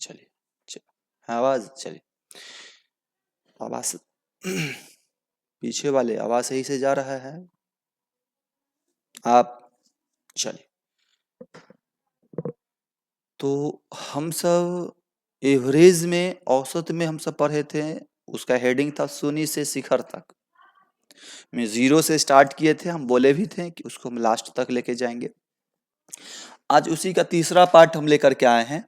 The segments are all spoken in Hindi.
चलिए आवाज, चलिए आवाज पीछे वाले आवाज सही से जा रहा है आप? चलिए, तो हम सब एवरेज में, औसत में हम सब पढ़े थे। उसका हेडिंग था शून्य से शिखर तक। में 0 से स्टार्ट किए थे, हम बोले भी थे कि उसको हम लास्ट तक लेके जाएंगे। आज उसी का तीसरा पार्ट हम लेकर के आए हैं।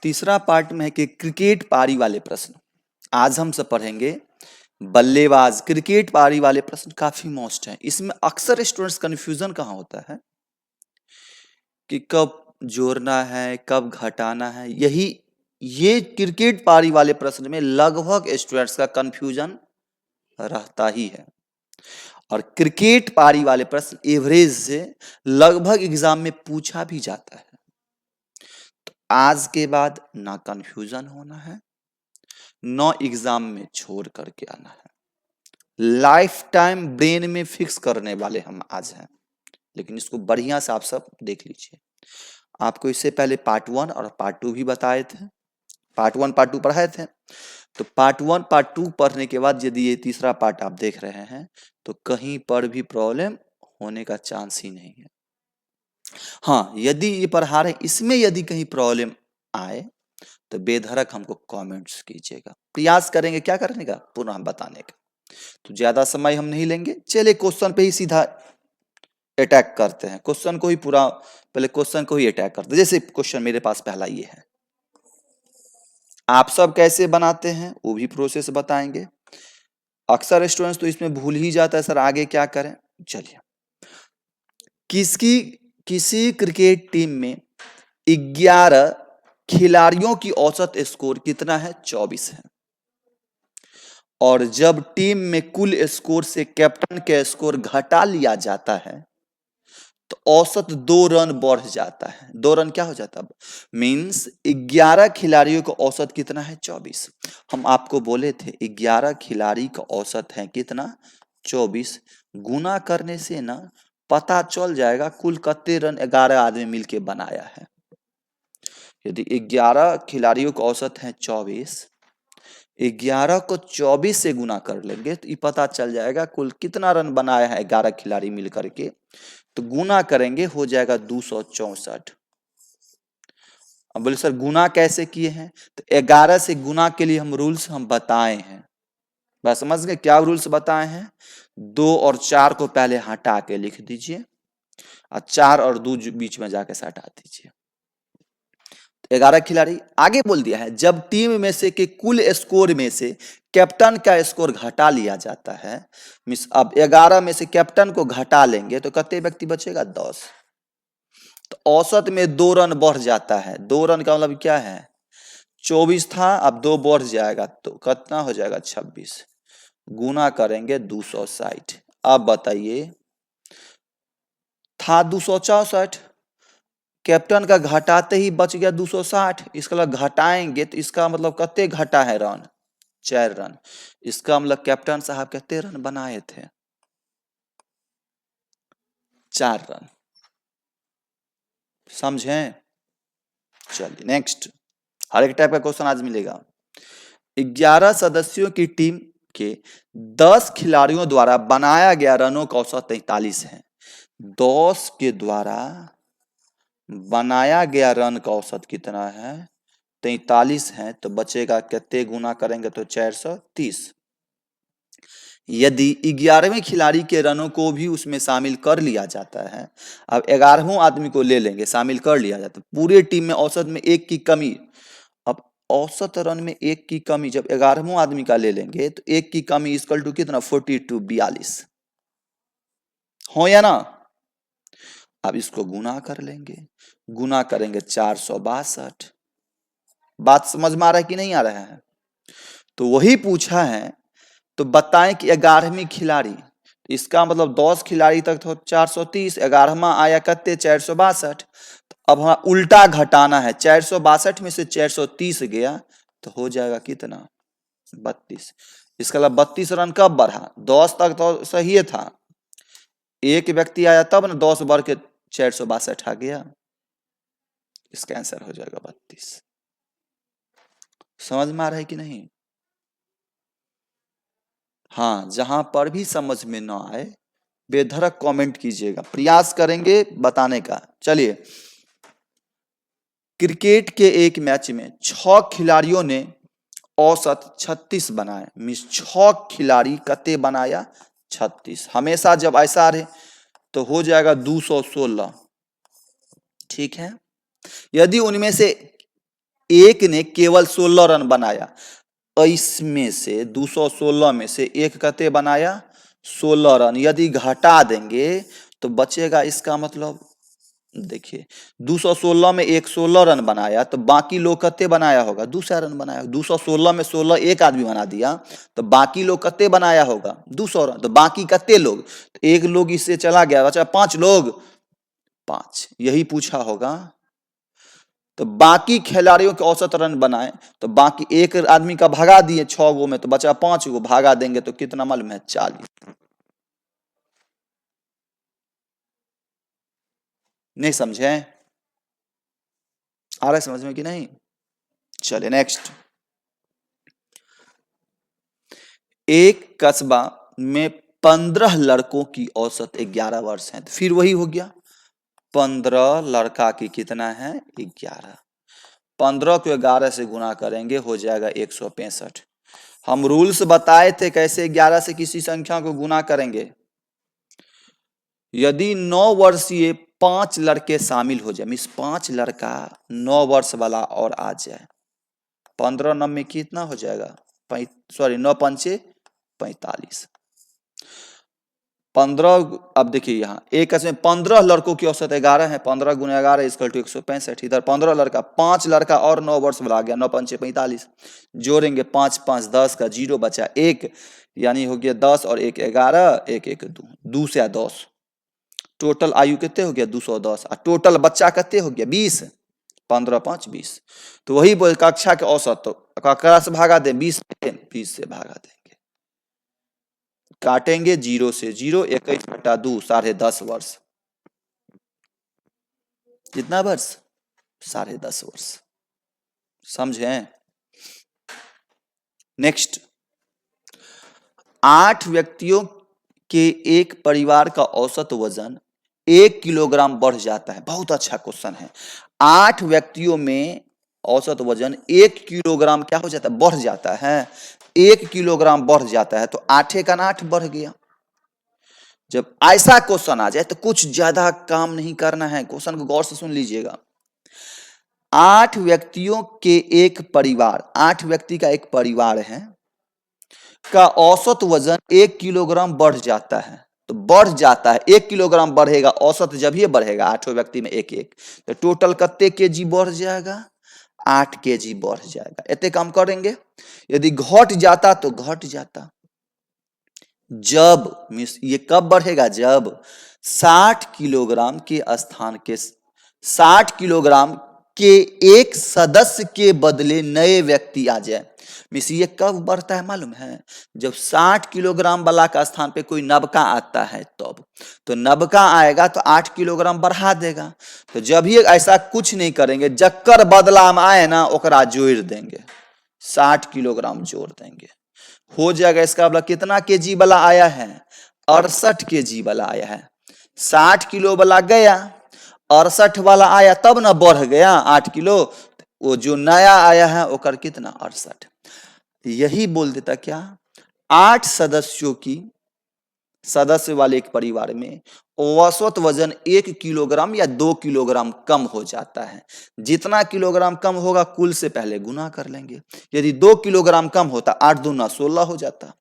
तीसरा पार्ट में है कि क्रिकेट पारी वाले प्रश्न। आज हम सब पढ़ेंगे बल्लेबाज क्रिकेट पारी वाले प्रश्न। काफी मोस्ट है, इसमें अक्सर स्टूडेंट्स कंफ्यूजन कहाँ होता है कि कब जोड़ना है, कब घटाना है। ये क्रिकेट पारी वाले प्रश्न में लगभग स्टूडेंट्स का कंफ्यूजन रहता ही है। और क्रिकेट पारी वाले प्रश्न एवरेज से लगभग एग्जाम में पूछा भी जाता है। तो आज के बाद ना कंफ्यूजन होना है, ना एग्जाम में छोड़ करके आना है। लाइफ टाइम ब्रेन में फिक्स करने वाले हम आज हैं। लेकिन इसको बढ़िया से आप सब देख लीजिए। आपको इससे पहले पार्ट 1 और पार्ट 2 भी बताए थे। पार्ट 1 पार्ट 2 पढ़ाए थे। तो पार्ट 1 पार्ट 2 पढ़ने के बाद यदि ये तीसरा पार्ट आप देख रहे हैं तो कहीं पर भी प्रॉब्लम होने का चांस ही नहीं है। हाँ, यदि ये पढ़ा रहे इसमें यदि कहीं प्रॉब्लम आए तो बेधड़क हमको कमेंट्स कीजिएगा। प्रयास करेंगे क्या करने का, पुनः बताने का। तो ज्यादा समय हम नहीं लेंगे, चलिए क्वेश्चन पे ही सीधा अटैक करते हैं। क्वेश्चन को ही पूरा पहले क्वेश्चन को ही अटैक करते हैं। जैसे क्वेश्चन मेरे पास पहला ये है, आप सब कैसे बनाते हैं वो भी प्रोसेस बताएंगे। अक्सर स्टूडेंट्स तो इसमें भूल ही जाता है, सर आगे क्या करें। चलिए, किसी क्रिकेट टीम में 11 खिलाड़ियों की औसत स्कोर कितना है? 24 है। और जब टीम में कुल स्कोर से कैप्टन का स्कोर घटा लिया जाता है तो औसत 2 रन बढ़ जाता है। 2 रन क्या हो जाता है? मीन्स 11 खिलाड़ियों का औसत कितना है? 24। हम आपको बोले थे 11 खिलाड़ी का औसत है कितना? 24। गुना करने से ना पता चल जाएगा कुल कितने रन 11 आदमी मिलके बनाया है। यदि 11 खिलाड़ियों का औसत है 24, 11 को 24 से गुना कर लेंगे तो ये पता चल जाएगा कुल कितना रन बनाया है 11 खिलाड़ी मिलकर के। तो गुना करेंगे हो जाएगा 264। अब बोले सर गुना कैसे किए हैं? तो 11 से गुना के लिए हम रूल्स हम बताए हैं। बस समझ गए क्या रूल्स बताए हैं? 2 और 4 को पहले हटा के लिख दीजिए और 4 और 2 बीच में जाके हटा दीजिए। 11 खिलाड़ी आगे बोल दिया है। जब टीम में से के कुल स्कोर में से कैप्टन का स्कोर घटा लिया जाता है, मिस अब 11 में से कैप्टन को घटा लेंगे तो कितने व्यक्ति बचेगा? 10। तो औसत में 2 रन बढ़ जाता है। 2 रन का मतलब क्या है? 24 था, अब 2 बढ़ जाएगा तो कितना हो जाएगा? 26। गुना करेंगे 260। अब बताइए, था 264, कैप्टन का घटाते ही बच गया 260। इसका मतलब घटाएंगे तो इसका मतलब कितने घटा है रन? 4 रन। इसका मतलब कैप्टन साहब कितने रन बनाए थे? 4 रन। समझें? चलिए नेक्स्ट, हर एक टाइप का क्वेश्चन आज मिलेगा। 11 सदस्यों की टीम के 10 खिलाड़ियों द्वारा बनाया गया रनों का औसत 43 है। 10 के द्वारा बनाया गया रन का औसत कितना है? 43 है। तो बचेगा कितने गुना करेंगे तो 430। यदि 11वें खिलाड़ी के रनों को भी उसमें शामिल कर लिया जाता है, अब 11वें आदमी को ले लेंगे, शामिल कर लिया जाता है, पूरे टीम में औसत में 1 की कमी। अब औसत रन में 1 की कमी जब 11वें आदमी का ले लेंगे तो 1 की कमी इक्वल टू कितना? 42, 42 हो या ना? अब इसको गुना कर लेंगे, गुना करेंगे 462। बात समझ में आ रहा है कि नहीं आ रहा है? तो वही पूछा है। तो बताएं कि 11वीं खिलाड़ी, इसका मतलब 10 खिलाड़ी तक तो 430, 11वां आया कितने? 462। तो अब हमें उल्टा घटाना है। 462 में से 430 गया तो हो जाएगा कितना? 32। इसका मतलब 32 रन कब बढ़ा? 10 तक तो सही था, एक व्यक्ति आया तब ना 10 बढ़ के 462 आ गया। इसका आंसर हो जाएगा 32। समझ में आ रहा है कि नहीं? हाँ, जहां पर भी समझ में ना आए बेधड़क कमेंट कीजिएगा, प्रयास करेंगे बताने का। चलिए, क्रिकेट के एक मैच में 6 खिलाड़ियों ने औसत 36 बनाए। मीन्स 6 खिलाड़ी कते बनाया 36। हमेशा जब ऐसा रहे तो हो जाएगा 216। ठीक है, यदि उनमें से एक ने केवल 16 रन बनाया, इसमें से 216 में से एक कते बनाया 16 रन, यदि घटा देंगे तो बचेगा, इसका मतलब देखिए 216 में एक 16 रन बनाया तो बाकी लोग कते बनाया होगा, 200 रन बनाया। 216 में 16 एक आदमी बना दिया तो बाकी लोग कते बनाया होगा 200 रन। तो बाकी कते लोग, तो एक लोग इससे चला गया, बचा 5 लोग, 5 यही पूछा होगा। तो बाकी खिलाड़ियों के औसत रन बनाए तो बाकी एक आदमी का भगा दिए 6 गो में, तो बचा 5 गो, भागा देंगे तो कितना मालूम है 40। नहीं समझे? आ रहा है समझ में कि नहीं? चलिए नेक्स्ट। एक कस्बा में 15 लड़कों की औसत 11 वर्ष है। तो फिर वही हो गया, 15 लड़का की कितना है 11, 15 को 11 से गुना करेंगे हो जाएगा 165। हम रूल्स बताए थे कैसे 11 से किसी संख्या को गुना करेंगे। यदि 9 वर्षीय 5 लड़के शामिल हो जाए, मीन्स 5 लड़का 9 वर्ष वाला और आ जाए, 15 9 में कितना हो जाएगा, 9 पंचे 45। 15, अब देखिए यहाँ एक में 15 लड़कों की औसत 11 है, 15 गुना 11 इक्वल टू 165। इधर 15 लड़का, 5 लड़का और 9 वर्ष वाला आ गया, 9 पंचे 45, जोड़ेंगे 5 5 10 का 0 बचा 1, यानी हो गया 10 और 1 11, 1 1 2, 2 से 10, टोटल आयु कितने हो गया 210, और टोटल बच्चा कितने हो गया 20, 15 5 20। तो वही बोल कक्षा के औसत, तो कक्षा से भागा दे 20 से भागा देंगे, काटेंगे 0 से 0, 21 बटा 2 10.5 वर्ष। कितना वर्ष? 10.5 वर्ष। समझे? नेक्स्ट, 8 व्यक्तियों के एक परिवार का औसत वजन 1 किलोग्राम बढ़ जाता है। बहुत अच्छा क्वेश्चन है। 8 व्यक्तियों में औसत वजन 1 किलोग्राम क्या हो जाता है, बढ़ जाता है, 1 किलोग्राम बढ़ जाता है। तो 8 का 8 बढ़ गया। जब ऐसा क्वेश्चन आ जाए तो कुछ ज्यादा काम नहीं करना है, क्वेश्चन को गौर से सुन लीजिएगा। 8 व्यक्तियों के एक परिवार, 8 व्यक्ति का एक परिवार है, का औसत वजन 1 किलोग्राम बढ़ जाता है। तो बढ़ जाता है 1 किलोग्राम बढ़ेगा, औसत जब ही बढ़ेगा 8 व्यक्ति में 1 1, तो टोटल कितने केजी बढ़ जाएगा, 8 केजी बढ़ जाएगा। इतने काम करेंगे। यदि घट जाता तो घट जाता, जब मीन्स ये कब बढ़ेगा, जब 60 किलोग्राम के स्थान के 60 किलोग्राम के एक सदस्य के बदले नए व्यक्ति आ जाए। मीन्स ये कब बढ़ता है मालूम है, जब 60 किलोग्राम वाला का स्थान पे कोई नबका आता है तब। तो नबका आएगा तो 8 किलोग्राम बढ़ा देगा। तो जब भी ऐसा कुछ नहीं करेंगे, जक्कर बदला में आए ना ओकरा जोड़ देंगे, 60 किलोग्राम जोड़ देंगे, हो जाएगा। इसका मतलब कितना केजी वाला आया है, 68 केजी वाला आया है। 60 किलो वाला गया, 68 वाला आया, तब ना बढ़ गया 8 किलो। वो जो नया आया है ओकर कितना 68। यही बोल देता क्या, 8 सदस्यों की सदस्य वाले एक परिवार में औसत वजन 1 किलोग्राम या 2 किलोग्राम कम हो जाता है। जितना किलोग्राम कम होगा कुल से पहले गुना कर लेंगे। यदि 2 किलोग्राम कम होता 8 दूना 16 हो जाता।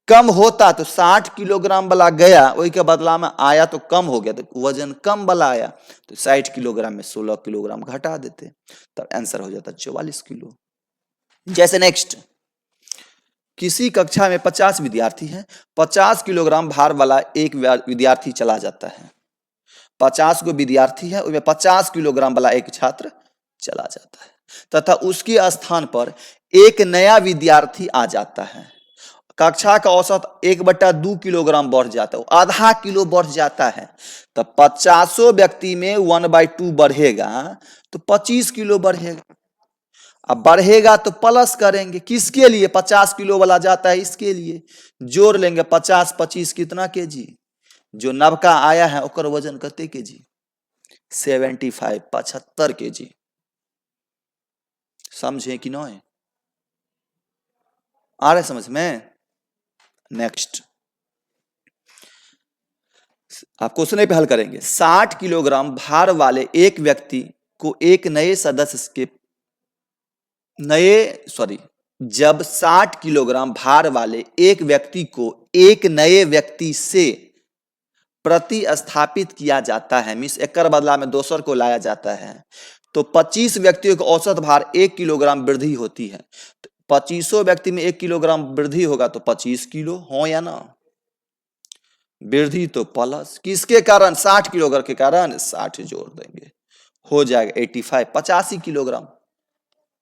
कम होता तो 60 किलोग्राम वाला गया, वही के बदला में आया तो कम हो गया, तो वजन कम वाला आया, तो 60 किलोग्राम में 16 किलोग्राम घटा देते, तब आंसर हो जाता 44 किलो। जैसे नेक्स्ट, किसी कक्षा में 50 विद्यार्थी हैं, 50 किलोग्राम भार वाला एक विद्यार्थी चला जाता है। 50 को विद्यार्थी है, उसमें 50 किलोग्राम वाला एक छात्र चला जाता है, तथा उसके स्थान पर एक नया विद्यार्थी आ जाता है। कक्षा का औसत 1/2 किलोग्राम बढ़ जाता है, आधा किलो बढ़ जाता है। तो 50 व्यक्ति में 1/2 बढ़ेगा तो 25 किलो बढ़ेगा। अब बढ़ेगा तो प्लस करेंगे, किसके लिए? 50 किलो वाला जाता है इसके लिए, जोड़ लेंगे 50 25 कितना केजी, जो नवका आया है ओकर वजन कते केजी? 75 75 केजी। समझे कि नहीं? आ रहे समझ में? नेक्स्ट आप क्वेश्चन पे हल करेंगे। 60 किलोग्राम भार वाले एक व्यक्ति को एक नए सदस्य के जब 60 किलोग्राम भार वाले एक व्यक्ति को एक नए व्यक्ति से प्रतिस्थापित किया जाता है, मीन्स एक बदला में दोसर को लाया जाता है, तो 25 व्यक्तियों का औसत भार 1 किलोग्राम वृद्धि होती है। तो 25 व्यक्ति में 1 किलोग्राम वृद्धि होगा तो 25 किलो हो या ना? वृद्धि तो प्लस, किसके कारण? 60 किलोग्राम के कारण 60 जोड़ देंगे, हो जाएगा 85 85 किलोग्राम।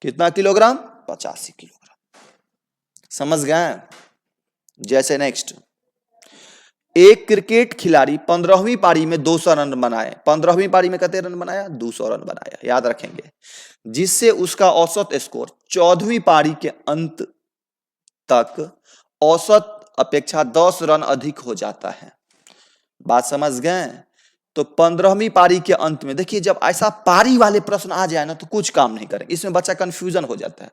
कितना किलोग्राम? 85 किलोग्राम। समझ गए? जैसे नेक्स्ट, एक क्रिकेट खिलाड़ी 15वीं पारी में 200 रन बनाए। 15वीं पारी में कितने रन बनाया? 200 रन बनाया, याद रखेंगे, जिससे उसका औसत स्कोर 14वीं पारी के अंत तक औसत अपेक्षा 10 रन अधिक हो जाता है। बात समझ गए? तो 15वीं पारी के अंत में देखिए, जब ऐसा पारी वाले प्रश्न आ जाए ना तो कुछ काम नहीं करेंगे, इसमें बच्चा कंफ्यूजन हो जाता है,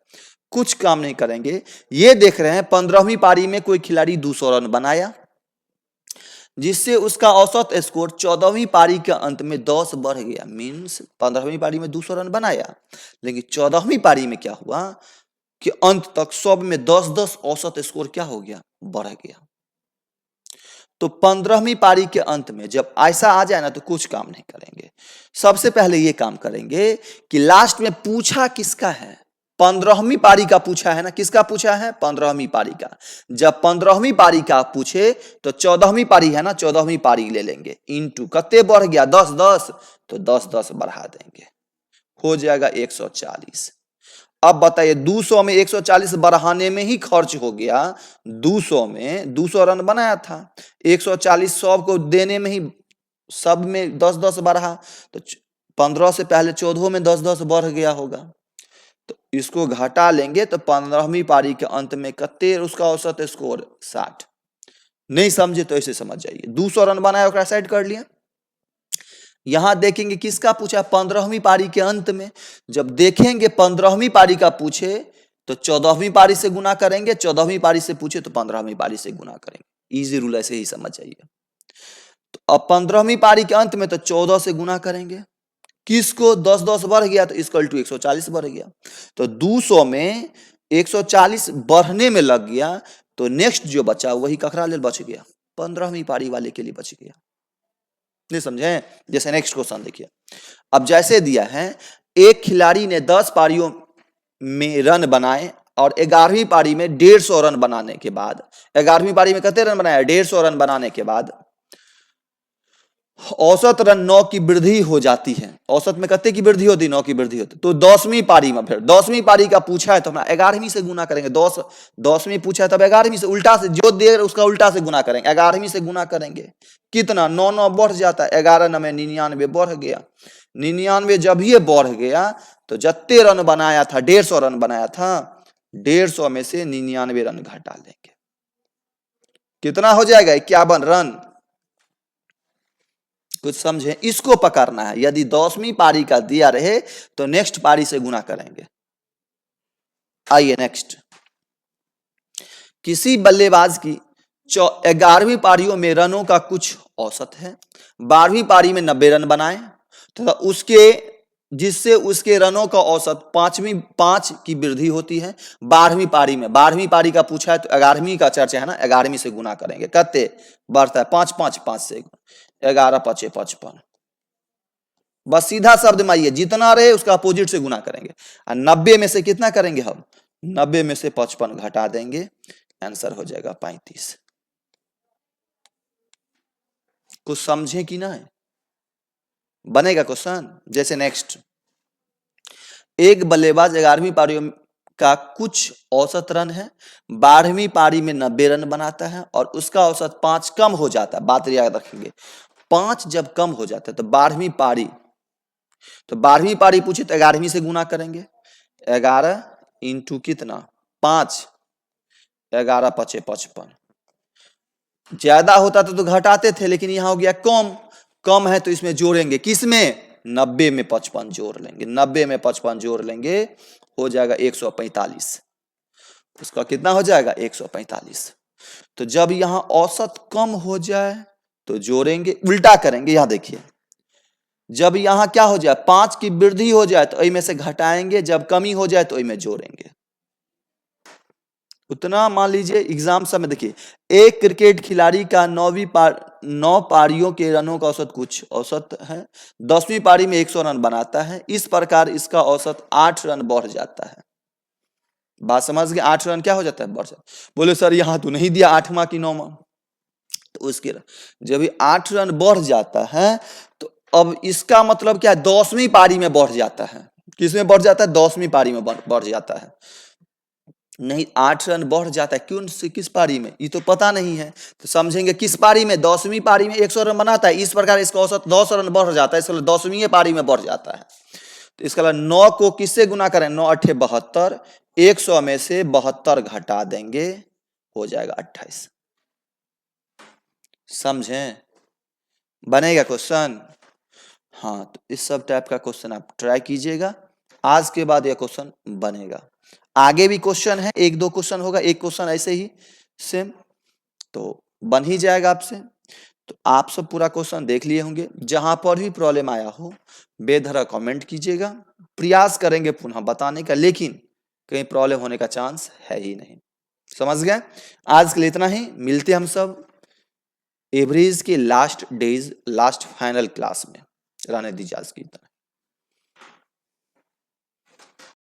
कुछ काम नहीं करेंगे। ये देख रहे हैं 15वीं पारी में कोई खिलाड़ी 200 रन बनाया, जिससे उसका औसत स्कोर 14वीं पारी के अंत में 10 बढ़ गया। मीन्स 15वीं पारी में 200 रन बनाया, लेकिन 14वीं पारी में क्या हुआ कि अंत तक सब में 10-10 औसत स्कोर क्या हो गया? बढ़ गया। तो 15वीं पारी के अंत में जब ऐसा आ जाए ना तो कुछ काम नहीं करेंगे। सबसे पहले ये काम करेंगे कि लास्ट में पूछा किसका है? 15वीं पारी का पूछा है ना, किसका पूछा है? 15वीं पारी का। जब 15वीं पारी का पूछे तो 14वीं पारी है ना, 14वीं पारी ले लेंगे, इनटू कते बढ़ गया? 10-10, तो 10-10 बढ़ा देंगे, हो जाएगा 140। अब बताइए 200 में 140 बढ़ाने में ही खर्च हो गया। 200 में 200 रन बनाया था, 140 सब को देने में ही सब में 10-10 बढ़ा, तो 15 से पहले 14 में 10-10 बढ़ गया होगा। तो इसको घटा लेंगे तो 15वीं पारी के अंत में कते उसका औसत स्कोर? 60। नहीं समझे तो ऐसे समझ जाइए, 200 रन बनाया ओकरा साइड कर लिया। यहां देखेंगे किसका पूछा? 15वीं पारी के अंत में। जब देखेंगे 15वीं पारी का पूछे तो 14वीं पारी से गुना करेंगे, 14वीं पारी से पूछे तो 15वीं पारी से गुना करेंगे। इजी रूल ऐसे ही समझ जाइए। तो अब 15वीं पारी के अंत में तो 14 से गुना करेंगे, किसको? 10-10 बढ़ गया तो इक्वल टू 140 बढ़ गया। तो 200 में 140 बढ़ने में लग गया, तो नेक्स्ट जो बचा वही ककरा ले बच गया? 15वीं पारी वाले के लिए बच गया। नहीं समझे? जैसे नेक्स्ट क्वेश्चन देखिए, अब जैसे दिया है एक खिलाड़ी ने 10 पारियों में रन बनाए और 11वीं पारी में 150 रन बनाने के बाद, 11वीं पारी में कितने रन बनाया? 150 रन बनाने के बाद औसत रन 9 की वृद्धि हो जाती है। औसत में कितने की वृद्धि होती? 9 की वृद्धि होती। तो 10वीं पारी में, फिर 10वीं पारी का पूछा है तो अपना 11वीं से गुना करेंगे। 10वीं पूछा है तब 11वीं से, उल्टा से जो दे उसका उल्टा से गुना करेंगे, 11वीं से गुना करेंगे। कितना? 9 बढ़ जाता है, 11 9 में 99 बढ़ गया। 99 जब ये बढ़ गया तो जत्ते रन बनाया था, 150 रन बनाया था, 150 में से 99 रन घटा लेंगे, कितना हो जाएगा? 51 रन। कुछ समझे? इसको पकड़ना है। यदि 10वीं पारी का दिया रहे तो नेक्स्ट पारी से गुना करेंगे। आइए नेक्स्ट, किसी बल्लेबाज की 11वीं पारियों में रनों का कुछ औसत है, 12वीं पारी में 90 रन बनाए तथा जिससे उसके रनों का औसत 5 की वृद्धि होती है 12वीं पारी में। 12वीं पारी का पूछा है तो 11वीं का चर्चा है ना, 11वीं से गुना करेंगे, कते बढ़ता है? 5 से 11 5 55। बस सीधा शब्द में आइए, जितना रहे उसका अपोजिट से गुना करेंगे। और 90 में से कितना करेंगे हम? 90 में से 55 घटा देंगे, आंसर हो जाएगा 35। कुछ समझे कि ना? बनेगा क्वेश्चन। जैसे नेक्स्ट, एक बल्लेबाज 11वीं पारी का कुछ औसत रन है, 12वीं पारी में 90 रन बनाता है और उसका औसत 5 कम हो जाता है। बात याद रखेंगे, 5 जब कम हो जाता है तो 12वीं पारी पूछे तो 11वीं से गुना करेंगे, 11 इंटू कितना 5, 11 पचे 55। ज्यादा होता तो घटाते थे, लेकिन यहां हो गया कम, कम है तो इसमें जोड़ेंगे, किसमें 90 में 55 जोड़ लेंगे, 90 में 55 जोड़ लेंगे, हो जाएगा 145। उसका कितना हो जाएगा 145। तो जब यहां औसत कम हो जाए तो जोड़ेंगे, उल्टा करेंगे, यहां देखिए जब यहां क्या हो जाए 5 की वृद्धि हो जाए तो इनमें से घटाएंगे, जब कमी हो जाए तो इनमें जोड़ेंगे। उतना मान लीजिए एग्जाम सब में देखिए, एक क्रिकेट खिलाड़ी का 9 पारियों के रनों का औसत कुछ औसत है, 10वीं पारी में 100 रन बनाता है, इस प्रकार इसका औसत 8 रन बढ़ जाता है। बात समझ गए, 8 रन क्या हो जाता है बढ़ जाता है। बोले सर यहां तो नहीं दिया 8वां की 9वां, तो उसके जब 8 रन बढ़ जाता है तो अब इसका मतलब क्या है 10वीं पारी में बढ़ जाता है, किसमें बढ़ जाता है 10वीं पारी में बढ़ जाता है। नहीं 8 रन बढ़ जाता है, क्यों से किस पारी में ये तो पता नहीं है, तो समझेंगे किस पारी में 10वीं पारी में 100 रन बनाता है, इस प्रकार इसका औसत 10 रन बढ़ जाता है, इसलिए 10वीं पारी में बढ़ जाता है। तो इसका 9 को किससे गुना करें, 9 8 72, 100 में से 72 घटा देंगे, हो जाएगा 28। समझें, बनेगा क्वेश्चन। हाँ तो इस सब टाइप का क्वेश्चन आप ट्राई कीजिएगा, आज के बाद यह क्वेश्चन बनेगा। आगे भी क्वेश्चन है, 1-2 क्वेश्चन होगा, एक क्वेश्चन ऐसे ही सेम, तो बन ही जाएगा आपसे। तो आप सब पूरा क्वेश्चन देख लिए होंगे, जहां पर भी प्रॉब्लम आया हो बेधड़क कमेंट कीजिएगा, प्रयास करेंगे पुनः बताने का, लेकिन कहीं प्रॉब्लम होने का चांस है ही नहीं। समझ गए, आज के लिए इतना ही, मिलते हम सब एवरेज के last days last final class में। रहने दीजिए आज की तरह।